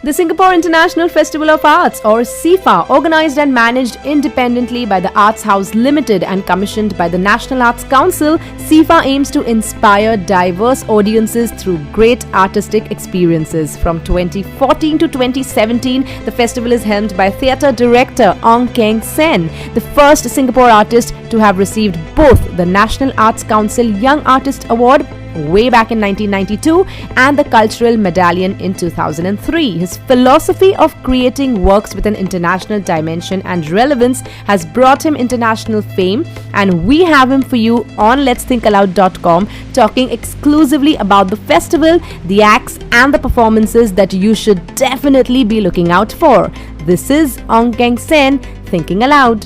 The Singapore International Festival of Arts, or SIFA, organized and managed independently by the Arts House Limited and commissioned by the National Arts Council, SIFA aims to inspire diverse audiences through great artistic experiences. From 2014 to 2017, the festival is helmed by theatre director Ong Keng Sen, the first Singapore artist to have received both the National Arts Council Young Artist Award way back in 1992 and the Cultural Medallion in 2003. His philosophy of creating works with an international dimension and relevance has brought him international fame, and we have him for you on letsthinkaloud.com, talking exclusively about the festival, the acts and the performances that you should definitely be looking out for. This is Ong Keng Sen, Thinking Aloud.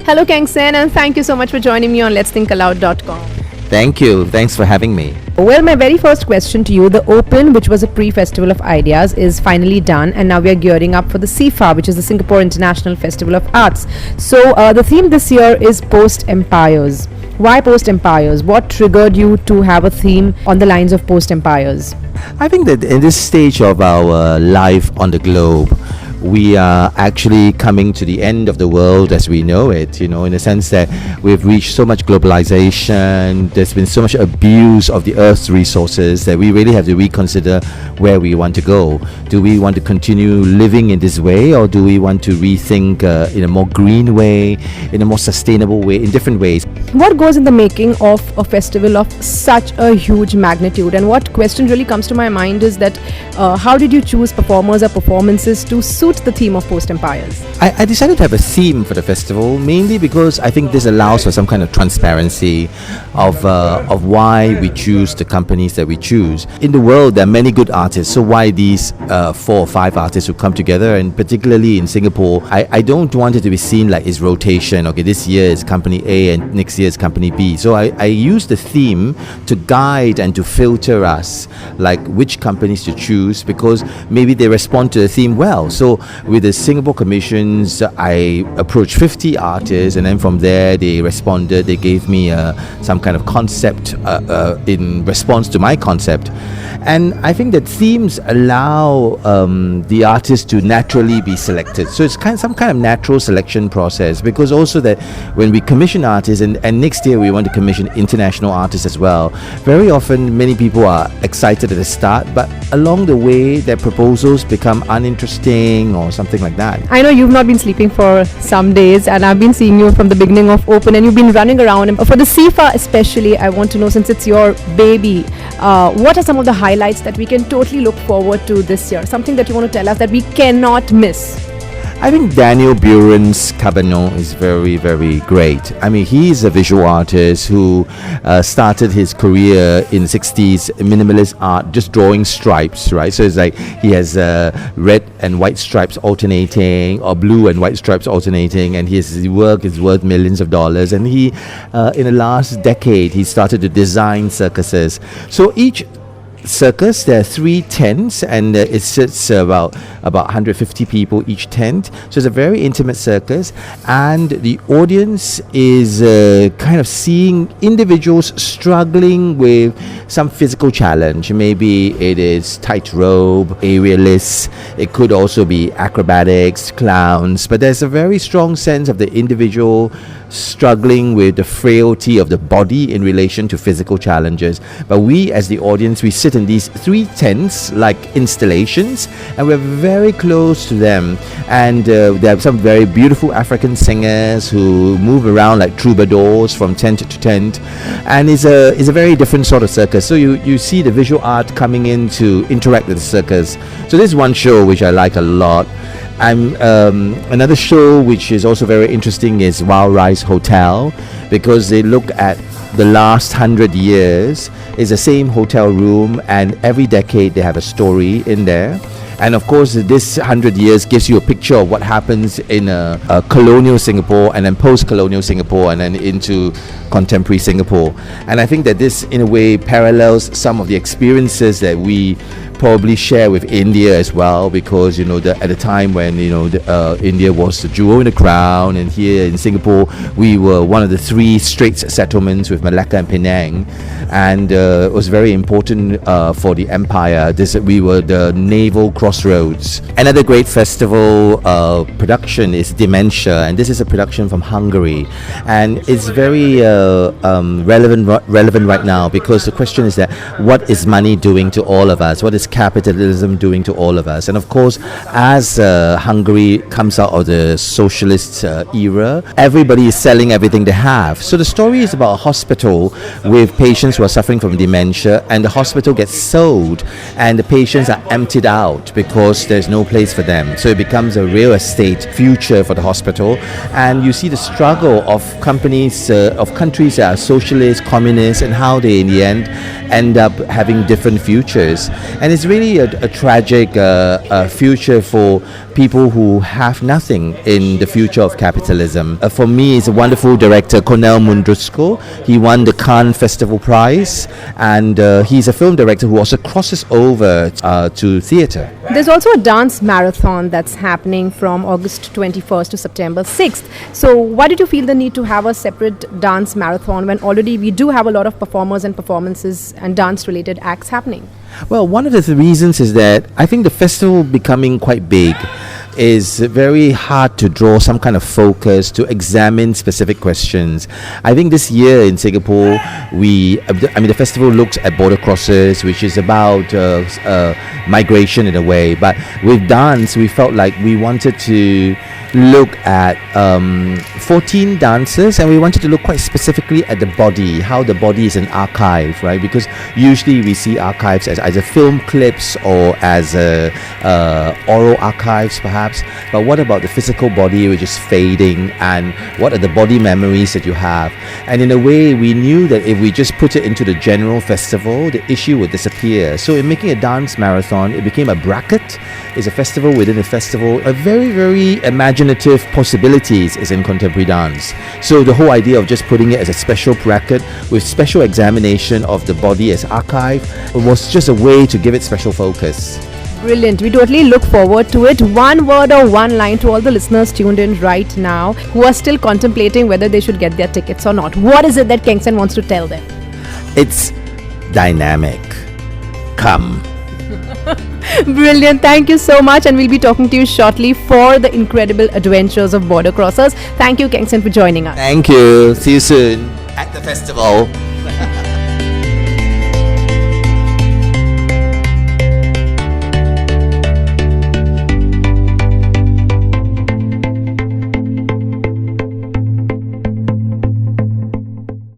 Hello Keng Sen, and thank you so much for joining me on letsthinkaloud.com. Thank you. Thanks for having me. Well, my very first question to you, the Open, which was a pre-festival of ideas, is finally done, and now we are gearing up for the SIFA, which is the Singapore International Festival of Arts. So the theme this year is post-empires. Why post-empires? What triggered you to have a theme on the lines of post-empires? I think that in this stage of our life on the globe, we are actually coming to the end of the world as we know it, in the sense that we've reached so much globalization, there's been so much abuse of the earth's resources that we really have to reconsider where we want to go. Do we want to continue living in this way, or do we want to rethink in a more green way, in a more sustainable way, in different ways? What goes in the making of a festival of such a huge magnitude? And what question really comes to my mind is that how did you choose performers or performances to suit the theme of post-empires? I decided to have a theme for the festival, mainly because I think this allows for some kind of transparency of why we choose the companies that we choose. In the world, there are many good artists, so why these 4 or 5 artists who come together? And particularly in Singapore, I don't want it to be seen like it's rotation. Okay, this year is company A and next year is company B. So I use the theme to guide and to filter us, like which companies to choose, because maybe they respond to the theme well. So with the Singapore commissions, I approached 50 artists, and then from there they responded. They gave me some kind of concept in response to my concept. And I think that themes allow the artists to naturally be selected. So it's some kind of natural selection process, because also that when we commission artists, and next year we want to commission international artists as well, very often many people are excited at the start, but along the way their proposals become uninteresting or something like that. I know you've not been sleeping for some days, and I've been seeing you from the beginning of Open, and you've been running around. And for the SIFA especially, I want to know, since it's your baby, what are some of the highlights that we can totally look forward to this year? Something that you want to tell us that we cannot miss? I think Daniel Buren's Cabernet is very, very great. I mean, he's a visual artist who started his career in the 60s, minimalist art, just drawing stripes, right? So it's like he has red and white stripes alternating, or blue and white stripes alternating, and his work is worth millions of dollars. And he, in the last decade, he started to design circuses. So each circus, there are 3 tents, and it sits about 150 people each tent, so it's a very intimate circus, and the audience is kind of seeing individuals struggling with some physical challenge. Maybe it is tightrope, aerialists, it could also be acrobatics, clowns, but there's a very strong sense of the individual struggling with the frailty of the body in relation to physical challenges. But we as the audience, we sit in these 3 tents like installations, and we're very close to them, and there are some very beautiful African singers who move around like troubadours from tent to tent, and it's a very different sort of circus. So you see the visual art coming in to interact with the circus. So this is one show which I like a lot. Another show which is also very interesting is Wild Rice Hotel, because they look at the last 100 years. It's the same hotel room, and every decade they have a story in there. And of course, this 100 years gives you a picture of what happens in a colonial Singapore, and then post-colonial Singapore, and then into contemporary Singapore. And I think that this, in a way, parallels some of the experiences that we probably share with India as well, because at the time when India was the jewel in the crown, and here in Singapore we were one of the 3 Straits settlements with Malacca and Penang, and it was very important for the empire. We were the naval crossroads. Another great festival production is Dementia, and this is a production from Hungary, and it's very relevant right now, because the question is that what is money doing to all of us? What is capitalism doing to all of us? And of course, as Hungary comes out of the socialist era, everybody is selling everything they have. So the story is about a hospital with patients who are suffering from dementia, and the hospital gets sold and the patients are emptied out because there's no place for them. So it becomes a real estate future for the hospital, and you see the struggle of companies, of countries that are socialist, communist, and how they in the end up having different futures. And it's really a tragic future for people who have nothing in the future of capitalism. For me, it's a wonderful director, Cornel Mundrusco. He won the Cannes Festival Prize, and he's a film director who also crosses over to theatre. There's also a dance marathon that's happening from August 21st to September 6th. So why did you feel the need to have a separate dance marathon when already we do have a lot of performers and performances and dance-related acts happening? Well, one of the reasons is that I think the festival becoming quite big is very hard to draw some kind of focus to examine specific questions. I think this year in Singapore, the festival looks at border crosses, which is about migration in a way. But with dance, we felt like we wanted to look at 14 dances, and we wanted to look quite specifically at the body, how the body is an archive, right? Because usually we see archives as either film clips or as oral archives perhaps, but what about the physical body which is fading, and what are the body memories that you have? And in a way, we knew that if we just put it into the general festival, the issue would disappear. So in making a dance marathon, it became a bracket. It's a festival within a festival. A very, very imaginative possibilities is in contemporary dance. So the whole idea of just putting it as a special bracket with special examination of the body as archive was just a way to give it special focus. Brilliant. We totally look forward to it. One word or one line to all the listeners tuned in right now who are still contemplating whether they should get their tickets or not. What is it that Keng Sen wants to tell them? It's dynamic. Come. Brilliant. Thank you so much, and we'll be talking to you shortly for the incredible adventures of border crossers. Thank you, Keng Sen, for joining us. Thank you. See you soon at the festival.